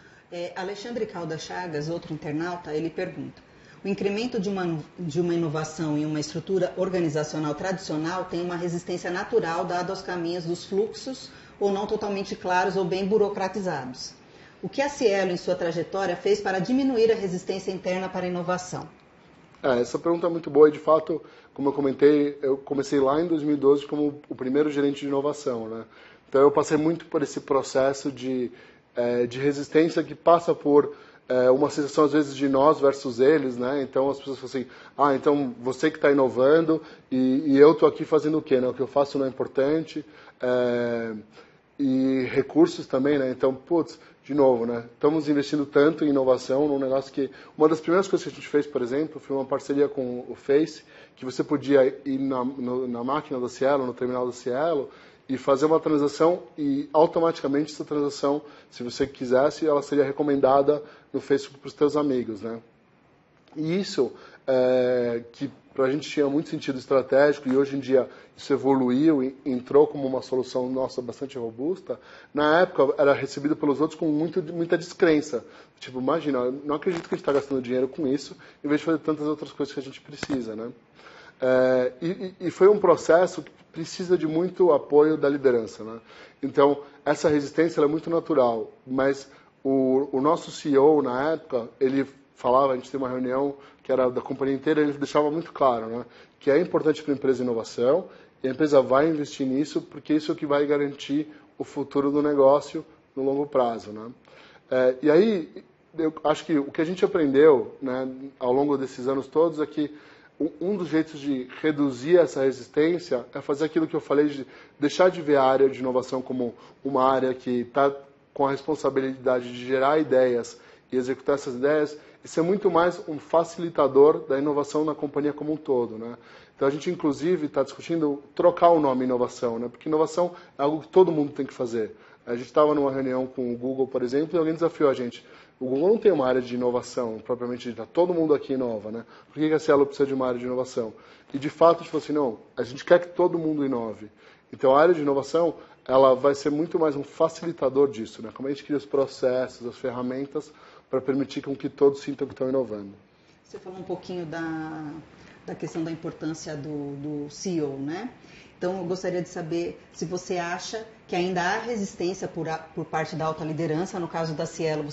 Alexandre Caldas Chagas, outro internauta, ele pergunta: o incremento de uma inovação em uma estrutura organizacional tradicional tem uma resistência natural dada aos caminhos dos fluxos ou não totalmente claros ou bem burocratizados. O que a Cielo, em sua trajetória, fez para diminuir a resistência interna para a inovação? Essa pergunta é muito boa e, de fato, como eu comentei, eu comecei lá em 2012 como o primeiro gerente de inovação, né? Então, eu passei muito por esse processo de resistência que passa por uma sensação, às vezes, de nós versus eles, né? Então, as pessoas falam assim, então você que está inovando e eu estou aqui fazendo o quê? Né? O que eu faço não é importante. E recursos também, né? Então, de novo, né? Estamos investindo tanto em inovação num negócio que... Uma das primeiras coisas que a gente fez, por exemplo, foi uma parceria com o Face, que você podia ir na máquina da Cielo, no terminal da Cielo, e fazer uma transação e automaticamente essa transação, se você quisesse, ela seria recomendada no Facebook para os teus amigos, né? E isso, que para a gente tinha muito sentido estratégico e hoje em dia isso evoluiu e entrou como uma solução nossa bastante robusta, na época era recebido pelos outros com muita descrença. Tipo, imagina, não acredito que a gente está gastando dinheiro com isso, em vez de fazer tantas outras coisas que a gente precisa, né? E foi um processo que precisa de muito apoio da liderança, né? Então, essa resistência ela é muito natural, mas o nosso CEO, na época, ele falava, a gente tem uma reunião que era da companhia inteira, ele deixava muito claro, né, que é importante para a empresa inovação, e a empresa vai investir nisso, porque isso é o que vai garantir o futuro do negócio no longo prazo, né? E aí, eu acho que o que a gente aprendeu, né, ao longo desses anos todos é que um dos jeitos de reduzir essa resistência é fazer aquilo que eu falei, de deixar de ver a área de inovação como uma área que está com a responsabilidade de gerar ideias e executar essas ideias, e ser muito mais um facilitador da inovação na companhia como um todo, né? Então a gente inclusive está discutindo trocar o nome inovação, né? Porque inovação é algo que todo mundo tem que fazer. A gente estava numa reunião com o Google, por exemplo, e alguém desafiou a gente. O Google não tem uma área de inovação propriamente dita, todo mundo aqui inova, né? Por que a Cielo precisa de uma área de inovação? E de fato a gente falou assim, não, a gente quer que todo mundo inove. Então a área de inovação ela vai ser muito mais um facilitador disso, né? Como a gente cria os processos, as ferramentas para permitir com que todos sintam que estão inovando. Você falou um pouquinho da questão da importância do CEO, né? Então, eu gostaria de saber se você acha que ainda há resistência por parte da alta liderança. No caso da Cielo,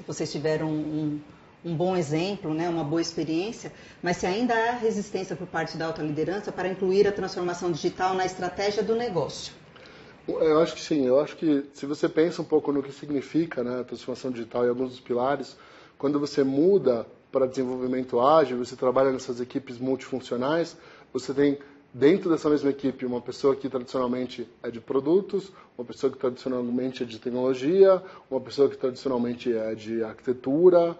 vocês tiveram um bom exemplo, né? Uma boa experiência, mas se ainda há resistência por parte da alta liderança para incluir a transformação digital na estratégia do negócio. Eu acho que sim. Eu acho que se você pensa um pouco no que significa, né, a transformação digital e alguns dos pilares, quando você muda para desenvolvimento ágil, você trabalha nessas equipes multifuncionais, você tem dentro dessa mesma equipe uma pessoa que tradicionalmente é de produtos, uma pessoa que tradicionalmente é de tecnologia, uma pessoa que tradicionalmente é de arquitetura,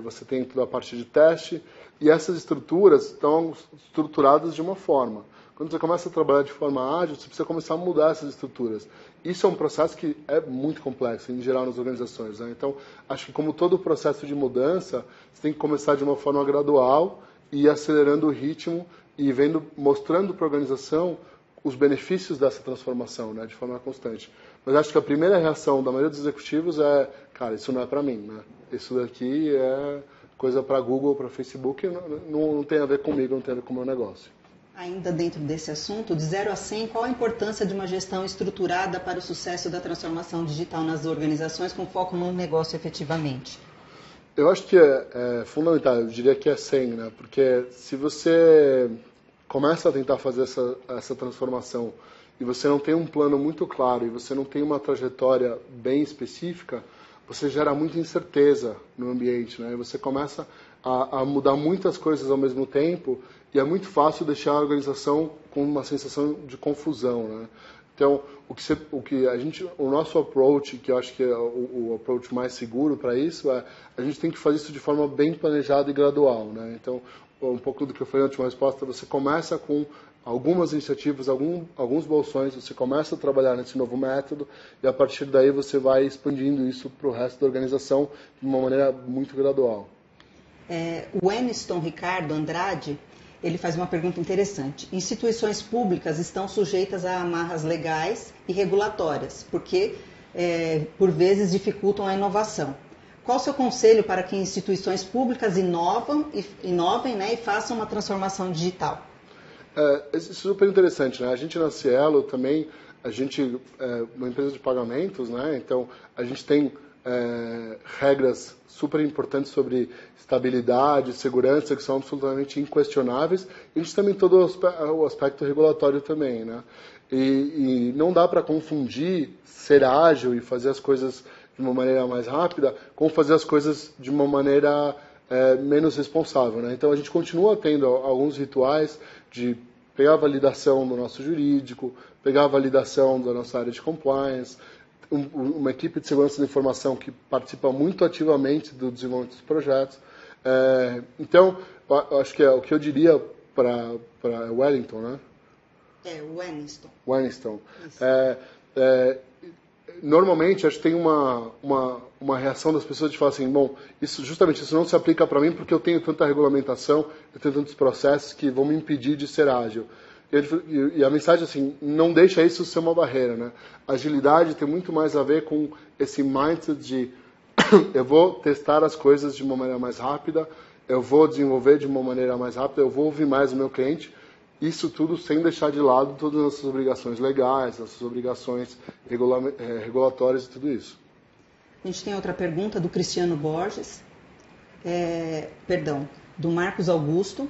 você tem toda a parte de teste, e essas estruturas estão estruturadas de uma forma. Quando você começa a trabalhar de forma ágil, você precisa começar a mudar essas estruturas. Isso é um processo que é muito complexo, em geral, nas organizações, né? Então, acho que como todo processo de mudança, você tem que começar de uma forma gradual e ir acelerando o ritmo e mostrando para a organização os benefícios dessa transformação, né, de forma constante. Mas acho que a primeira reação da maioria dos executivos é, cara, isso não é para mim, né? Isso daqui é coisa para Google, para Facebook, não tem a ver comigo, não tem a ver com o meu negócio. Ainda dentro desse assunto, de 0 a 100, qual a importância de uma gestão estruturada para o sucesso da transformação digital nas organizações com foco no negócio efetivamente? Eu acho que é fundamental, eu diria que é 100, né? Porque se você começa a tentar fazer essa transformação e você não tem um plano muito claro e você não tem uma trajetória bem específica, você gera muita incerteza no ambiente, né? E você começa a mudar muitas coisas ao mesmo tempo e é muito fácil deixar a organização com uma sensação de confusão, né? Então, o nosso approach, que eu acho que é o approach mais seguro para isso, a gente tem que fazer isso de forma bem planejada e gradual, né? Então, um pouco do que eu falei na última resposta, você começa com algumas iniciativas, alguns bolsões, você começa a trabalhar nesse novo método e a partir daí você vai expandindo isso para o resto da organização de uma maneira muito gradual. O Eniston Ricardo Andrade, ele faz uma pergunta interessante. Instituições públicas estão sujeitas a amarras legais e regulatórias, porque, por vezes, dificultam a inovação. Qual o seu conselho para que instituições públicas inovem, né, e façam uma transformação digital? Isso é super interessante, né? A gente na Cielo também, uma empresa de pagamentos, né? Então a gente tem regras super importantes sobre estabilidade, segurança, que são absolutamente inquestionáveis. E a gente também tem todo o aspecto regulatório também, né? E não dá para confundir ser ágil e fazer as coisas de uma maneira mais rápida com fazer as coisas de uma maneira menos responsável, né? Então a gente continua tendo alguns rituais de pegar a validação do nosso jurídico, pegar a validação da nossa área de compliance, uma equipe de segurança da informação que participa muito ativamente do desenvolvimento dos projetos. Então, acho que é o que eu diria para Wellington, né? O Wellington. Normalmente, acho que tem uma reação das pessoas de falar assim, bom, isso não se aplica para mim porque eu tenho tanta regulamentação, eu tenho tantos processos que vão me impedir de ser ágil. E a mensagem assim, não deixa isso ser uma barreira, né? Agilidade tem muito mais a ver com esse mindset de eu vou testar as coisas de uma maneira mais rápida, eu vou desenvolver de uma maneira mais rápida, eu vou ouvir mais o meu cliente. Isso tudo sem deixar de lado todas as nossas obrigações legais, nossas obrigações regulatórias e tudo isso. A gente tem outra pergunta do Cristiano Borges, do Marcos Augusto,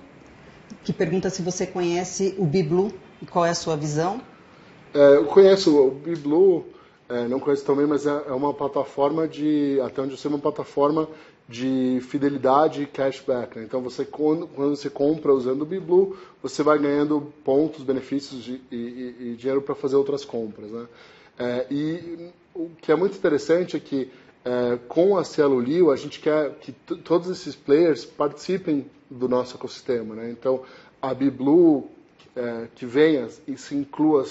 que pergunta se você conhece o BeBlue e qual é a sua visão. Eu conheço o BeBlue, não conheço também, mas é uma plataforma até onde eu sei, uma plataforma de fidelidade e cashback, né? Então, quando você compra usando o BeBlue, você vai ganhando pontos, benefícios e dinheiro para fazer outras compras, né? E o que é muito interessante é que com a Cielo Leo, a gente quer que todos esses players participem do nosso ecossistema, né? Então, a BeBlue que venha e se inclua,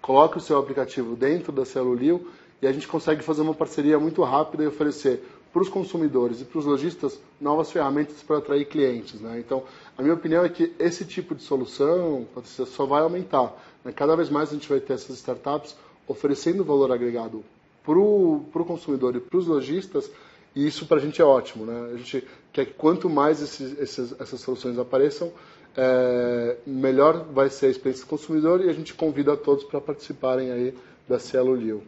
coloque o seu aplicativo dentro da Cielo Leo e a gente consegue fazer uma parceria muito rápida e oferecer para os consumidores e para os lojistas novas ferramentas para atrair clientes, né? Então, a minha opinião é que esse tipo de solução só vai aumentar, né? Cada vez mais a gente vai ter essas startups oferecendo valor agregado para o consumidor e para os lojistas, e isso para a gente é ótimo, né? A gente quer que quanto mais essas soluções apareçam, melhor vai ser a experiência do consumidor, e a gente convida a todos para participarem aí da Cielo Leo.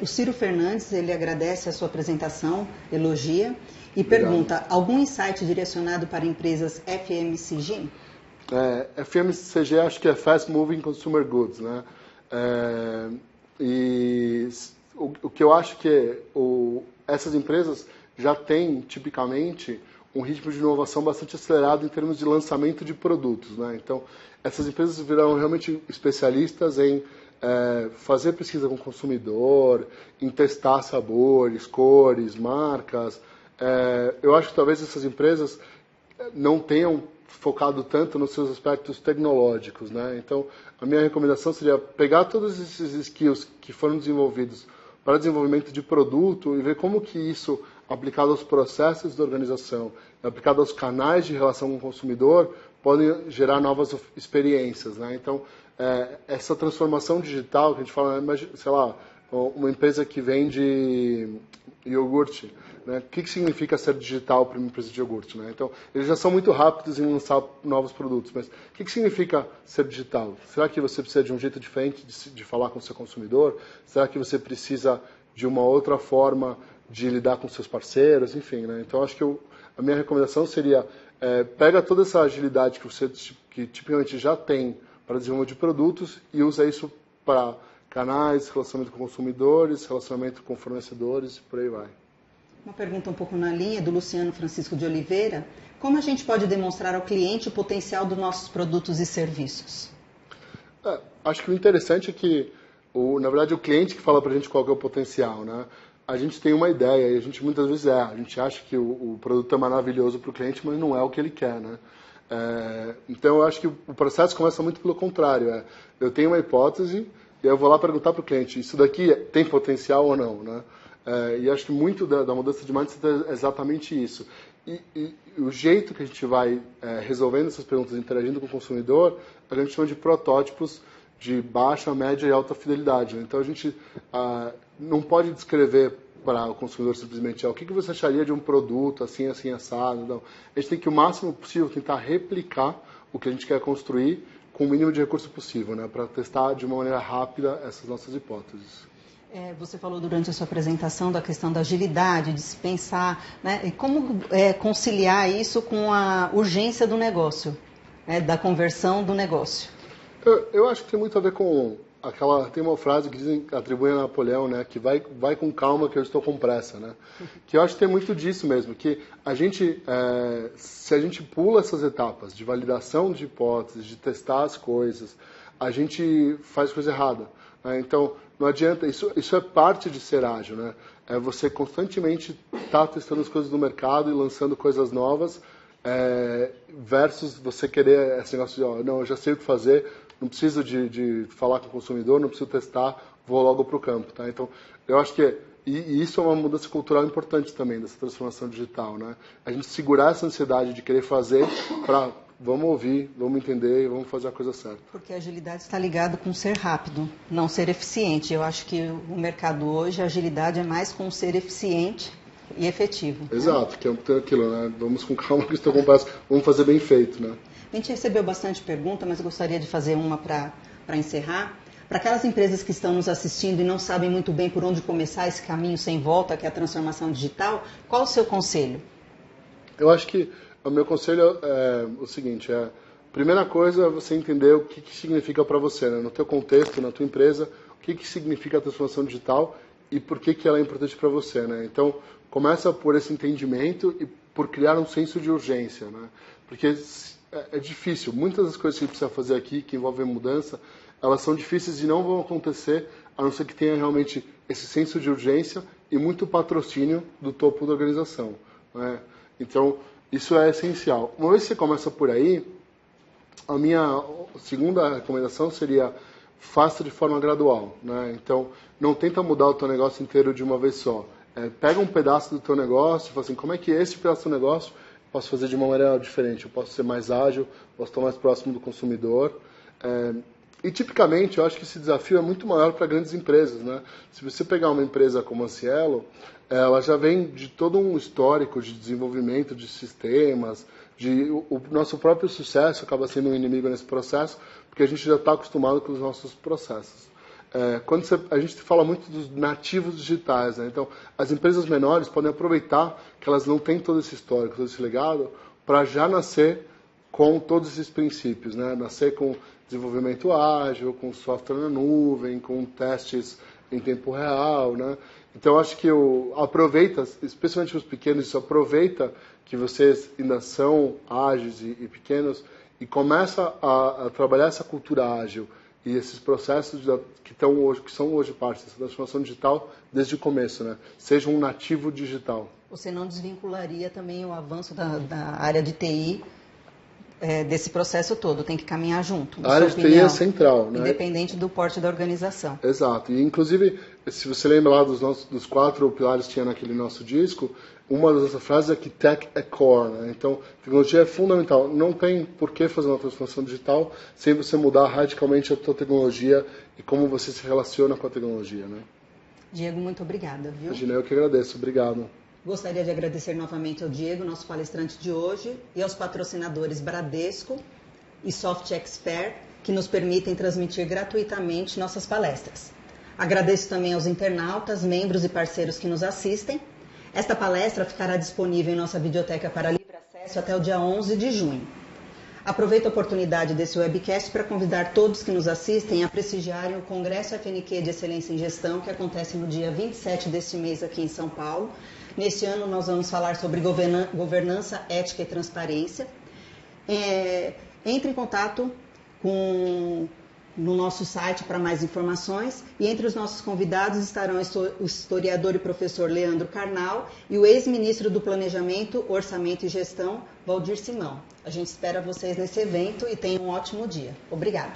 O Ciro Fernandes, ele agradece a sua apresentação, elogia e Obrigado. Pergunta, algum insight direcionado para empresas FMCG? FMCG acho que é Fast Moving Consumer Goods, né? E o que eu acho que essas empresas já têm, tipicamente, um ritmo de inovação bastante acelerado em termos de lançamento de produtos, né? Então, essas empresas virão realmente especialistas em fazer pesquisa com o consumidor, em testar sabores, cores, marcas. Eu acho que talvez essas empresas não tenham focado tanto nos seus aspectos tecnológicos, né? Então, a minha recomendação seria pegar todos esses skills que foram desenvolvidos para desenvolvimento de produto e ver como que isso, aplicado aos processos da organização, aplicado aos canais de relação com o consumidor, podem gerar novas experiências, né? Então, essa transformação digital que a gente fala, sei lá, uma empresa que vende iogurte, né? O que significa ser digital para uma empresa de iogurte, né? Então, eles já são muito rápidos em lançar novos produtos, mas o que significa ser digital? Será que você precisa de um jeito diferente de falar com o seu consumidor? Será que você precisa de uma outra forma de lidar com seus parceiros? Enfim, né? Então, acho que a minha recomendação seria pega toda essa agilidade que tipicamente já tem para desenvolvimento de produtos e usa isso para canais, relacionamento com consumidores, relacionamento com fornecedores e por aí vai. Uma pergunta um pouco na linha do Luciano Francisco de Oliveira. Como a gente pode demonstrar ao cliente o potencial dos nossos produtos e serviços? Acho que o interessante é que, na verdade, o cliente que fala para a gente qual que é o potencial, né? A gente tem uma ideia e a gente muitas vezes a gente acha que o produto é maravilhoso para o cliente, mas não é o que ele quer, né? Então, eu acho que o processo começa muito pelo contrário. Eu tenho uma hipótese e eu vou lá perguntar para o cliente, isso daqui tem potencial ou não, né? E acho que muito da mudança de mindset é exatamente isso. E o jeito que a gente vai resolvendo essas perguntas, interagindo com o consumidor, a gente chama de protótipos de baixa, média e alta fidelidade, né? Então, a gente não pode descrever para o consumidor simplesmente o que você acharia de um produto assim, assim, assado. Não. A gente tem que, o máximo possível, tentar replicar o que a gente quer construir com o mínimo de recurso possível, né? Para testar de uma maneira rápida essas nossas hipóteses. Você falou durante a sua apresentação da questão da agilidade, de se pensar, né? E como conciliar isso com a urgência do negócio, né? Da conversão do negócio? Eu acho que tem muito a ver com tem uma frase que dizem, atribuem a Napoleão, né? Que vai com calma que eu estou com pressa, né? Que eu acho que tem muito disso mesmo, que a gente, se a gente pula essas etapas de validação de hipóteses, de testar as coisas, a gente faz coisa errada. Então, não adianta, isso é parte de ser ágil, né? É você constantemente estar testando as coisas no mercado e lançando coisas novas, versus você querer esse negócio de, não, eu já sei o que fazer, não preciso de falar com o consumidor, não preciso testar, vou logo para o campo, tá? Então, eu acho que isso é uma mudança cultural importante também, dessa transformação digital, né? A gente segurar essa ansiedade de querer fazer para vamos ouvir, vamos entender e vamos fazer a coisa certa. Porque a agilidade está ligada com ser rápido, não ser eficiente. Eu acho que o mercado hoje, a agilidade é mais com ser eficiente e efetivo. Exato, que é aquilo, né? Vamos com calma que estou com pressa, vamos fazer bem feito, né? A gente recebeu bastante pergunta, mas eu gostaria de fazer uma para encerrar. Para aquelas empresas que estão nos assistindo e não sabem muito bem por onde começar esse caminho sem volta, que é a transformação digital, qual o seu conselho? Eu acho que o meu conselho é o seguinte, primeira coisa é você entender o que significa para você, né? No teu contexto, na tua empresa, o que significa a transformação digital e por que ela é importante para você, né? Então, começa por esse entendimento e por criar um senso de urgência, né? Porque é difícil, muitas das coisas que a gente precisa fazer aqui, que envolvem mudança, elas são difíceis e não vão acontecer, a não ser que tenha realmente esse senso de urgência e muito patrocínio do topo da organização, né? Então, isso é essencial. Uma vez que você começa por aí, a minha segunda recomendação seria faça de forma gradual, né? Então, não tenta mudar o teu negócio inteiro de uma vez só. Pega um pedaço do teu negócio e fala assim, como é que esse pedaço do negócio eu posso fazer de uma maneira diferente? Eu posso ser mais ágil, posso estar mais próximo do consumidor. E, tipicamente, eu acho que esse desafio é muito maior para grandes empresas, né? Se você pegar uma empresa como a Cielo, ela já vem de todo um histórico de desenvolvimento de sistemas, o nosso próprio sucesso acaba sendo um inimigo nesse processo, porque a gente já está acostumado com os nossos processos. Quando a gente fala muito dos nativos digitais, né? Então, as empresas menores podem aproveitar que elas não têm todo esse histórico, todo esse legado, para já nascer com todos esses princípios, né? Nascer com desenvolvimento ágil, com software na nuvem, com testes em tempo real, né? Então, acho que aproveita, especialmente os pequenos, aproveita que vocês ainda são ágeis e pequenos e começa a trabalhar essa cultura ágil e esses processos que são hoje parte dessa transformação digital desde o começo, né? Seja um nativo digital. Você não desvincularia também o avanço da área de TI desse processo todo, tem que caminhar junto. A área de TI é central, né? Independente do porte da organização. Exato. E, inclusive, se você lembra lá dos 4 pilares que tinha naquele nosso disco, uma das frases é que tech é core, né? Então, tecnologia é fundamental. Não tem por que fazer uma transformação digital sem você mudar radicalmente a sua tecnologia e como você se relaciona com a tecnologia, né? Diego, muito obrigada, viu? Imagina, eu que agradeço. Obrigado. Gostaria de agradecer novamente ao Diego, nosso palestrante de hoje, e aos patrocinadores Bradesco e Soft Expert, que nos permitem transmitir gratuitamente nossas palestras. Agradeço também aos internautas, membros e parceiros que nos assistem. Esta palestra ficará disponível em nossa videoteca para livre acesso até o dia 11 de junho. Aproveito a oportunidade desse webcast para convidar todos que nos assistem a prestigiarem o Congresso FNQ de Excelência em Gestão, que acontece no dia 27 deste mês aqui em São Paulo. Neste ano nós vamos falar sobre governança, ética e transparência. Entre em contato com no nosso site para mais informações. E entre os nossos convidados estarão o historiador e professor Leandro Carnal e o ex-ministro do Planejamento, Orçamento e Gestão, Valdir Simão. A gente espera vocês nesse evento e tenham um ótimo dia. Obrigada.